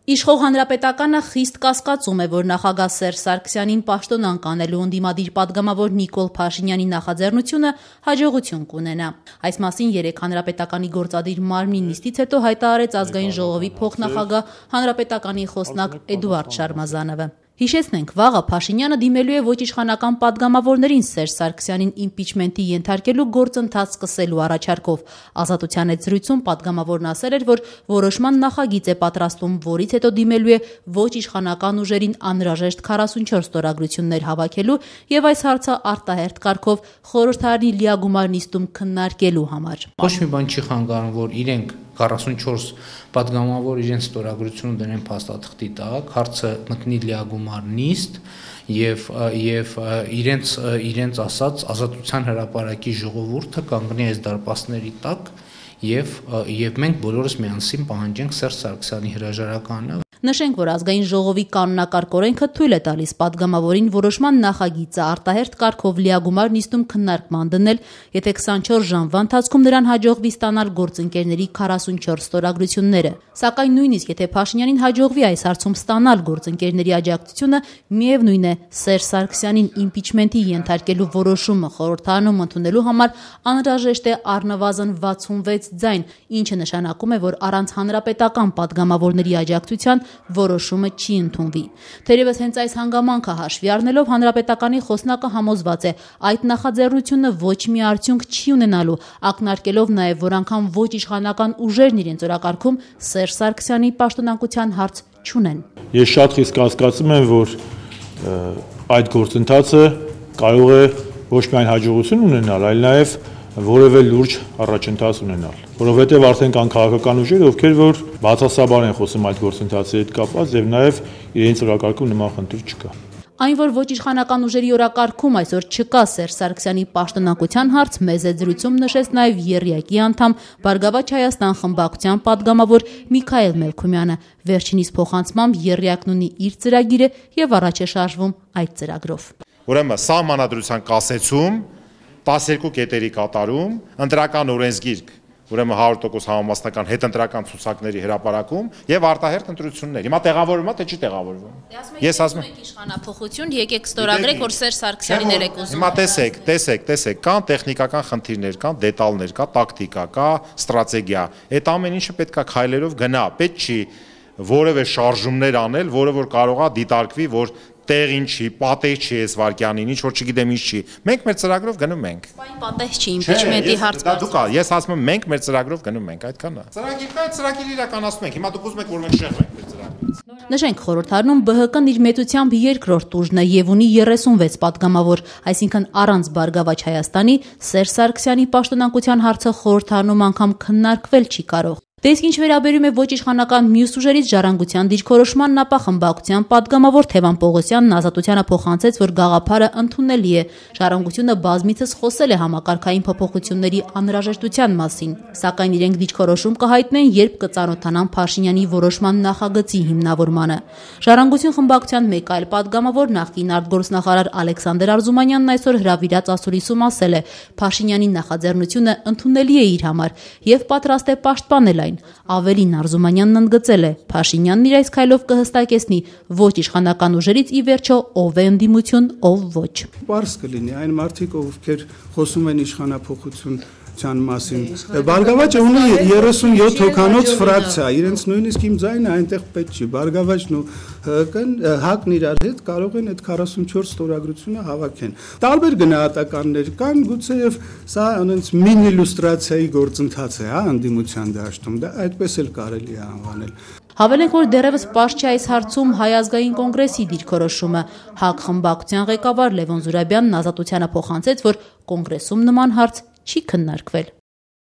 Իշխող հանրապետականը խիստ կասկածում է, որ նախագահ Սերժ Սարգսյանին պաշտոնանկ անելու ընդդիմադիր պատգամավոր Նիկոլ Փաշինյանի նախաձեռնությունը հաջողություն կունենա։ Այս մասին երեկ հանրապետականի գործադիր մարմնի նիստից հետո հայտարարեց Ազգային ժողովի փոխնախագահ հանրապետականի խոսնակ Էդուարդ Շարմազանովը։ Հիշեցնենք, վաղը Փաշինյանը դիմելու է ոչ իշխանական պատգամավորներին Սերժ Սարգսյանին իմպիչմենտի ենթարկելու գործընթաց սկսելու առաջարկով։ Ազատության հետ զրույցում պատգամավորն ասել էր, որ որոշման նախագիծ է պատրաստում, որից հետո դիմելու է ոչ իշխանական ուժերին անհրաժեշտ 44 ստորագրություններ հավաքելու եւ այս հարցը արտահերթ կարգով խորհրդարանի լիագումար նիստում քննարկելու համար։ Ոչ մի բան չի խանգարում, որ իրենք 44 պատգամավոր իրենց ստորագրությունը դնեն փաստաթղթի տակ, հարցը մտնի լիագումար նիստ եւ իրենց ասած Ազատության հրապարակի ժողովուրդը կանգնի այս դարպասների տակ եւ մենք բոլորս միասին պահանջենք Սերժ Սարգսյանի հրաժարականը։ Նշենք, որ Ազգային ժողովի կանոնակարգ օրենքը թույլ է տալիս պատգամավորին որոշման նախագիծը արտահերթ կարգով լիագումար նիստում քննարկման դնել, եթե 24 ժամվա ընթացքում նրան հաջողվի ստանալ գործընկերների 44 ստորագրությունները։ Սակայն նույնիսկ եթե Փաշինյանին հաջողվի այս հարցում ստանալ գործընկերների աջակցությունը, միևնույն է, Սերժ Սարգսյանին իմպիչմենտի ենթարկելու որոշումը խորհրդարանում ընդունելու համար անհրաժեշտ է առնվազն 66 ձայն, ինչը նշանակում է, որ առանց հանրապետական պատգամավորների աջակցության որոշումը չի ընդունվի։ Թերևս հենց այս հանգամանքը հաշվի առնելով հանրապետականի խոսնակը համոզված է, այդ նախաձեռնությունը ոչ մի արդյունք չի ունենալու, ակնարկելով նաև, որ անգամ ոչ իշխանական ուժերն իրենց օրակարգում Սերժ Սարգսյանի պաշտոնանկության հարց չունեն։ Ես շատ խիստ կասկածում եմ, որ այդ գործընթացը կարող է ոչ միայն հաջողություն ունենալ, այլ նաև որևէ լուրջ առաջընթաց ունենալ, որովհետև արդեն կան քաղաքական ուժեր, ովքեր որ բացասաբար են խոսում այդ գործընթացի հետ կապված եւ նաեւ իրենց օրակարգում նման խնդիր չկա։ Այն, որ ոչ իշխանական ուժերի օրակարգում այսօր չկա Սերժ Սարգսյանի պաշտոնանկության հարց, մեծ զրույցում նշեց նաև ԵՌԵԱԿ-ի անդամ Բարգավաճ Հայաստան խմբակցության պատգամավոր Միքայել Մելքումյանը։ Վերջինիս փոխանցմամբ ԵՌԵԱԿ-ն ունի իր ծրագիրը եւ առաջ է շարժվում այդ ծրագրով։ Ուրեմն սահմանադրության կասեցում, 12 կետերի կատարում, ընտրական օրենսգիրք, ուրեմն 100% համամասնական հետընտրական ցուցակների հրապարակում եւ արտահերթ ընտրություններ։ Հիմա տեղավորվում է, թե չի տեղավորվում։ Ես ասում եմ իշխանափոխություն, եկեք ստորագրեք, որ Սերժ Սարգսյանին եք ուզում։ Հիմա տեսեք, կան տեխնիկական խնդիրներ, կան դետալներ, կա տակտիկա, կա ստրատեգիա։ Այդ ամեն ինչը պետք է քայլերով գնա, պետք չի որևէ շարժումներ անել, որը որ կարող է դիտարկվի, որ տեղին չի, պատեհ չի այս վարքյանին, ինչ որ չգիտեմ ինչ չի։ Մենք մեր ծրագրով գնում ենք։ Բայց պատեհ չի, իմպիչմենտի հարցը։ Դուք ես ասում եմ մենք մեր ծրագրով գնում ենք, այդքան է։ Ծրագիր իրականացնում ենք։ Հիմա դուք ուզում եք որ մենք շեղվենք մեր ծրագրից։ Նշենք, խորհրդարանում ԲՀԿ-ն իր մեծությամբ երկրորդ ուժն է եւ ունի 36 պատգամավոր, այսինքն առանց Բարգավաճ Հայաստանի Սերժ Սարգսյանի պաշտոնանկության հարցը խորհրդարանում անգամ քննարկվել չի կարող։ Դե իսկ ինչ վերաբերում է ոչ իշխանական մյուս ուժերից ժառանգության դիրքորոշմանն, ապա խմբակցության պատգամավոր Թևան Պողոսյանն Ազատությանը փոխանցեց, որ գաղափարը ընդունելի է։ Ժառանգությունը բազմիցս խոսել է համակարգային փոփոխությունների անհրաժեշտության մասին, սակայն իրենք դիրքորոշում կհայտնեն, երբ կծանոթանան Փաշինյանի որոշման նախագծի հիմնավորմանը։ Ժառանգություն խմբակցության մեկ այլ պատգամավոր նախկին արտգործնախարար Ալեքսանդր Արզումանյանն այսօր հրավիրած ասուլիսում ասել է, Փաշինյանի նախաձեռնությունը ընդունելի է իր համար եւ պատրաստ է պաշտպանել այն։ Ավելին Արզումանյանն ընդգծել է, Փաշինյանն իր այս քայլով կհստակեցնի ոչ իշխանական ուժերից ի վերջո ով է ընդդիմություն, ով ոչ։ Պարզ կլինի այն մարդիկ, ովքեր խոսում են իշխանափոխություն մասին։ Բարգավաճը ունի 37 հոգանոց ֆրակցիա, իրենց նույնիսկ իմ ձայնը այնտեղ պետք չի։ Բարգավաճն ու ՀԱԿ-ն իրար հետ կարող են այդ 44 ստորագրությունը հավաքեն։ Տարբեր գնահատականներ կան, գուցեև սա այնց մինի իլյուստրացիայի գործընթաց է, հա, ընդդիմության դաշտում, դա այդպես էլ կարելի է անվանել։ Հավելենք, որ դեռևս պարզ չի այս հարցում Հայ ազգային կոնգրեսի դիրքորոշումը։ ՀԱԿ խմբակցության ղեկավար Լևոն Զուրաբյանն Ազատությանը փոխանցեց, որ կոնգրեսում նման հարց չի քննարկվել։